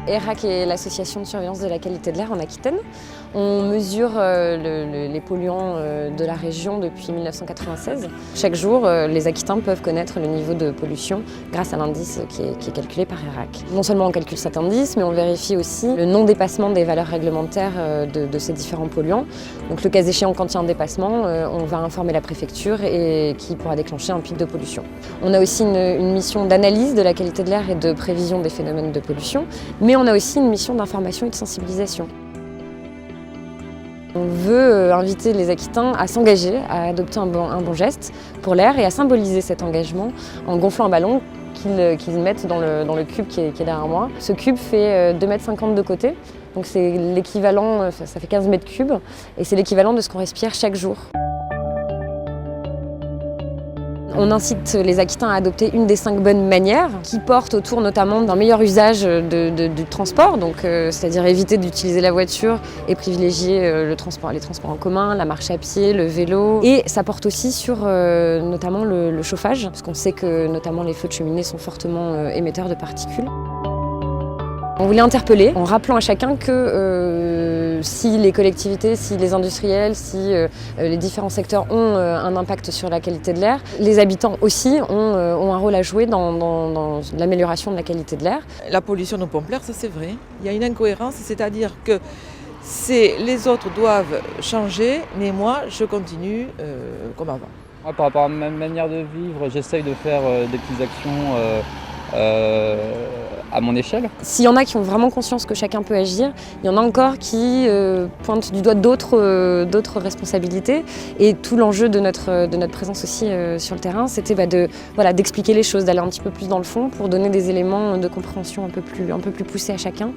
ERAC est l'association de surveillance de la qualité de l'air en Aquitaine. On mesure les polluants de la région depuis 1996. Chaque jour, les Aquitains peuvent connaître le niveau de pollution grâce à l'indice qui est calculé par ERAC. Non seulement on calcule cet indice, mais on vérifie aussi le non-dépassement des valeurs réglementaires de ces différents polluants. Donc le cas échéant, quand il y a un dépassement, on va informer la préfecture et qui pourra déclencher un pic de pollution. On a aussi une mission d'analyse de la qualité de l'air et de prévision des phénomènes de pollution, mais on a aussi une mission d'information et de sensibilisation. On veut inviter les Aquitains à s'engager, à adopter un bon geste pour l'air et à symboliser cet engagement en gonflant un ballon qu'ils mettent dans le cube qui est derrière moi. Ce cube fait 2,50 m de côté, donc c'est l'équivalent, ça fait 15 mètres cubes, et c'est l'équivalent de ce qu'on respire chaque jour. On incite les Aquitains à adopter une des 5 bonnes manières qui portent autour notamment d'un meilleur usage du transport, donc c'est-à-dire éviter d'utiliser la voiture et privilégier les transports en commun, la marche à pied, le vélo. Et ça porte aussi sur notamment le chauffage, parce qu'on sait que notamment les feux de cheminée sont fortement émetteurs de particules. On voulait interpeller en rappelant à chacun que si les collectivités, si les industriels, si les différents secteurs ont un impact sur la qualité de l'air, les habitants aussi ont un rôle à jouer dans l'amélioration de la qualité de l'air. La pollution de pompe l'air, ça c'est vrai. Il y a une incohérence, c'est-à-dire que les autres doivent changer, mais moi je continue comme avant. Moi, par rapport à ma manière de vivre, j'essaye de faire des petites actions à mon échelle. S'il y en a qui ont vraiment conscience que chacun peut agir, il y en a encore qui pointent du doigt d'autres responsabilités. Et tout l'enjeu de notre présence aussi sur le terrain, c'était d'expliquer les choses, d'aller un petit peu plus dans le fond pour donner des éléments de compréhension un peu plus poussés à chacun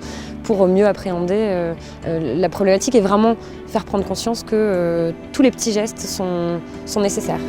pour mieux appréhender la problématique et vraiment faire prendre conscience que tous les petits gestes sont nécessaires.